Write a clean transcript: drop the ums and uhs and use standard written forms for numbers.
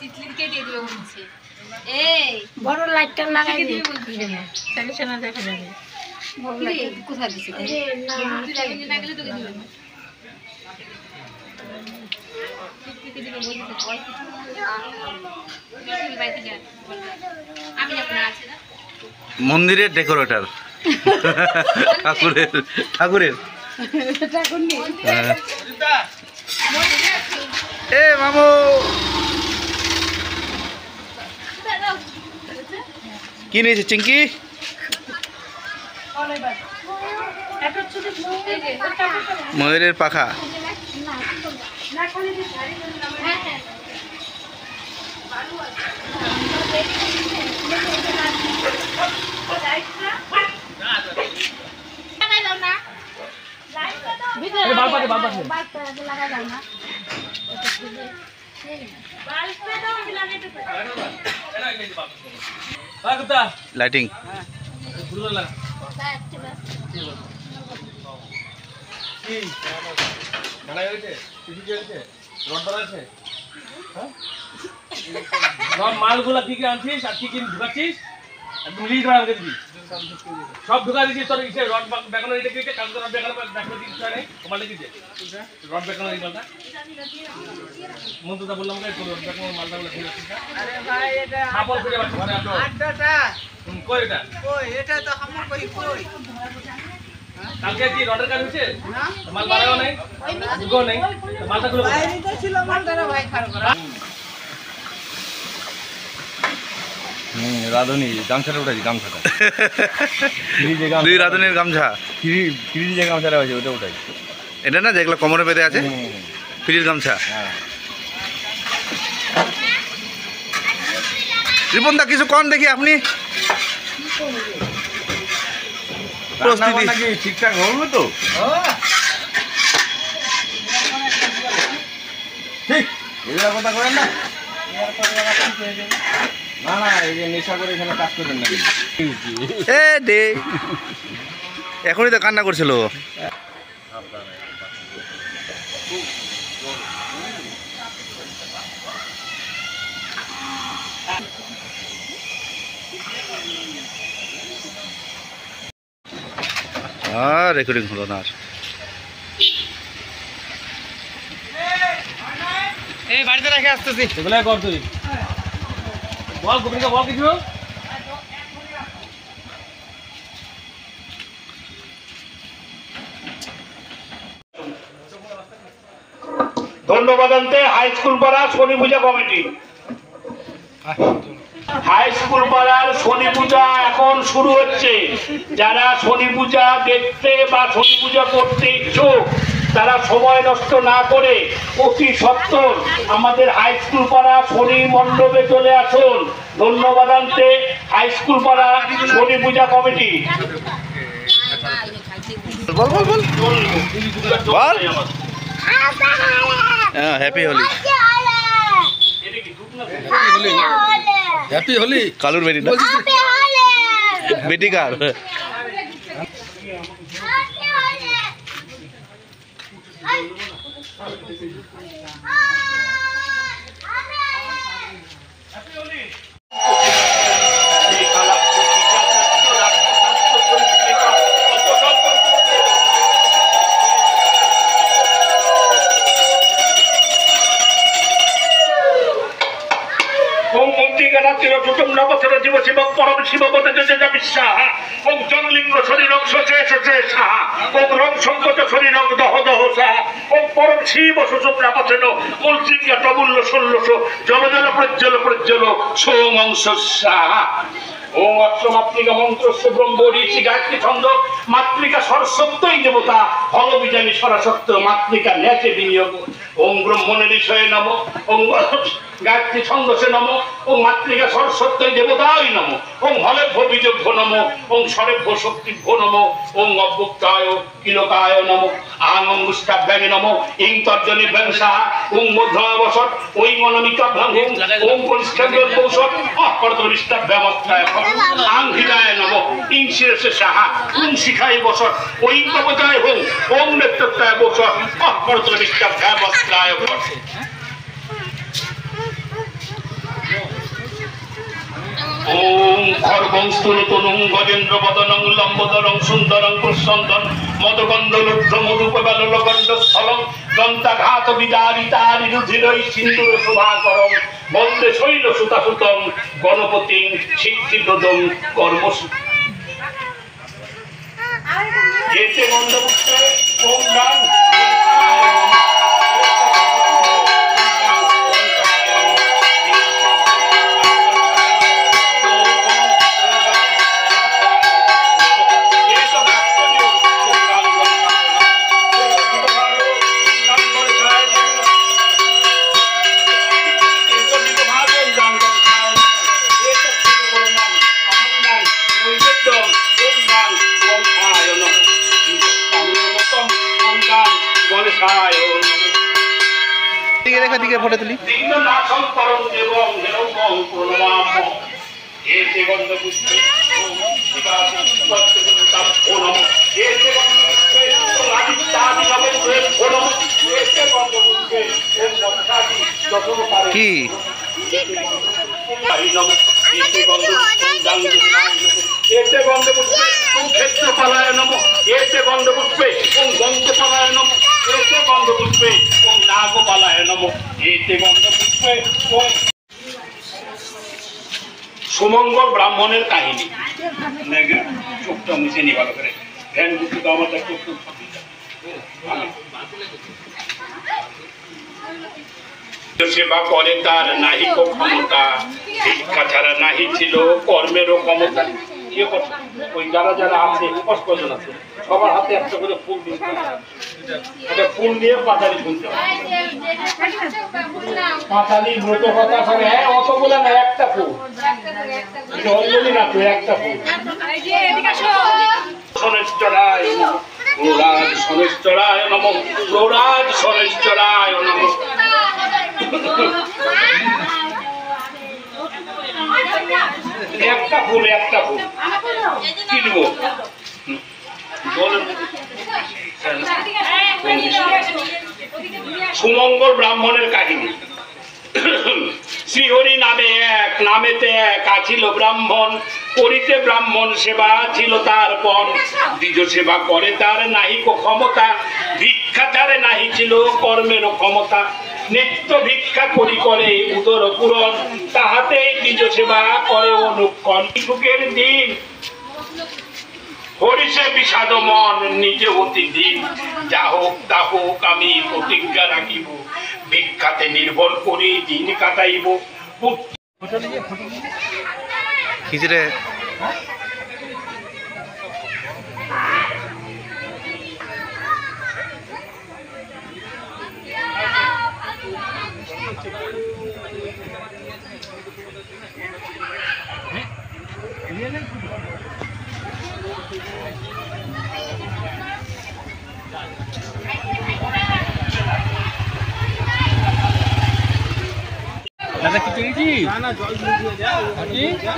তিতলিকে দিয়ে দিবে বলছে এই বড় লাইটটা লাগাই দিই তাহলে শোনা দেখা যাবে কোথায় দিছে না না গেলে তোকে দিবে না তিতলিকে দিবে বলছে আমি যখন আছে না মন্দিরের ডেকোরেটর ঠাকুরের ঠাকুরের এ মামু কি নিয়েছে চিঙ্কি ময়ূরের পাখা লাইটিং মালগুলা কি কি আনছিস আর কি কি ঢুকাচ্ছিস একদম লিস্ট বানাতে দিবি সব ঢুকা দিছিস তোর ইসে রড বেকানো এটা কি কাজ করা বেকানো দেখো দিছ নাই মালটা কি দে রড বেকানো এই মালটা মন্ত্রটা বললাম যে রড বেকানো মালটা বলে ঠিক আছে আরে ভাই এটা আপন করে বাচ্চা ঘরে আসো আড্ডাটা কই এটা কই এটা তো আমার কই কই কালকে কি রডের কাজ হচ্ছে না মাল বাড়াও নাই গো নাই মালটা গুলো বাইরে ছিল মালটা ভাই খারাপ করা রাধুনি গামছাটা উঠাইছি গামছাটা দুই রাধুনির গামছা ফ্রি যে গামছাটা আছে ওটা উঠাই এটা না যেগুলো কোমরে বেঁধে আছে ফ্রির গামছা রিপন দা কিছু কন দেখি আপনি প্রস্তুতি ঠিকঠাক হবে তো ঠিক এগুলো কথা করেন না না না এই যে নেশা করে এখানে কাজ করবেন না এ দে এখনই তো কান্না করছিল আর রেকর্ডিং হলো না এই বাড়িতে রেখে আসতেছি এগুলা কর তুই বল গোবিন্দা বল কিছু ধন্যবাদ আনতে হাই স্কুল পাড়া শনি পূজা কমিটি হাই স্কুল পাড়ার শনি পূজা এখন শুরু হচ্ছে যারা শনি পূজা দেখতে বা শনি পূজা করতে ইচ্ছুক তারা সময় নষ্ট না করে অতি সত্বর আমাদের হাই স্কুল পাড়া শনি মণ্ডপে চলে আসুন ধন্যবাদ আনতে হাই স্কুল পাড়া শনি পূজা কমিটি বল বল বল বল হ্যাপি হোলি হ্যাপি হোলি কালুর বেটি না বেটি কার জীব শিব পরম শিব পদে বিশ্বাহ ওম জনলিঙ্গ শরীরং শোষে সাহা ওম রং সংকট শরীরং দহ দহ সাহা ওম পরম শিব সুষুম্না পথেন মূলচিঙ্গা প্রবুল্ল ষোল্লশ জল জল প্রজ্জ্বল প্রজ্জ্বল সোম অংশ সাহা ওম অর্থ মাতৃকা মন্ত্রস্য ব্রহ্ম ঋষি গায়ত্রী ছন্দ মাতৃকা সরস্বত্যই দেবতা ফলবিজানী সরাসত্য মাতৃকা ন্যাচে বিনিয়োগ ওম ব্রহ্মণের বিষয়ে নম ওম গায়ত্রী ছন্দসে নম ওম মাতৃকা সরস্বত্যই দেবতায় নম ওম হলেভ্য বীজভ্য নম ওম স্বরেভ্য শক্তিভ্য নম ওম অব্যক্তায় কিলকায় নম আং অঙ্গুষ্টাভ্যাঙে নম ইং তর্জনী ভ্যাংসা ওম মধ্যাবসৎ ওই মনমিকা ভ্যাং ওম পরিষ্কার কৌশল অপরতরিষ্টাভ্যামস্থায় আং হৃদয় নম ইং শিরসে সাহা ওম শিখায় বসৎ ওই তপতায় হোম ওম নেতৃত্বায় বসৎ অপরতরিষ্টাভ্যামস্থায় ওম খর্গং স্থূলতনুং গজেন্দ্র বদনং লম্বোদরং সুন্দরং পুষ্যন্তন মদগন্ধ লুব্ধ মধুপবালকণ্ড স্থলং দন্তাঘাত বিদারিতারি রুধিরৈ সিন্দুর শোভাকরং বন্দে শৈল সুতাসুতং গণপতিং সিদ্ধিপ্রদং কর্মসু এতে মণ্ডপুষ্পে ওম গান দিকে ফটো তুলি কি এতে গন্ধপুষ্পে ক্ষেত্রপালায় নম এতে গন্ধপুষ্পে গন্ধপালায় নম এতে গন্ধপুষ্পে নাগপালায় নম এতে গন্ধপুষ্পে। সুমঙ্গল ব্রাহ্মণের কাহিনী চোখটা মুছে নি ভালো করে ধ্যান বুদ্ধি তো আমার চোখ সেবা করে তার নাহি ক্ষমতা ভিক্ষা ছাড়া নাহি ছিল কর্মেরও ক্ষমতা। ওই যারা যারা আছে কষ্টজন আছে সবার হাতে একটা করে ফুল দিতে একটা ফুল দিয়ে পাতালি শুনতে পাতালি ব্রত কথা করে হ্যাঁ অতগুলো না একটা ফুল অলরেডি না তো একটা ফুল শনেশ্বরায় গৌরাজ শনেশ্বরায় নম গৌরাজ শনেশ্বরায় নম। একটা ফুল কিনব সুমঙ্গল ব্রাহ্মণের কাহিনী। শ্রীহরি নামে এক নামেতে এক আছিল ব্রাহ্মণ করিতে ব্রাহ্মণ সেবা ছিল তার পণ দ্বিজ সেবা করে তার নাহিক ক্ষমতা ভিক্ষা ছাড়ে নাহি ছিল কর্মেরও ক্ষমতা নিত্য ভিক্ষা করি করে উদর পূরণ তাহাতে দ্বিজ সেবা করে অনুক্ষণ সুখের দিন হরিষে বিষাদ মন নিজে অতি দিন যা হোক তা হোক আমি প্রতিজ্ঞা রাখিব ভিক্ষাতে নির্ভর করে দিন কাটাইব। খিচড়ে দাদা কি পেয়েছি না জল দিয়ে যা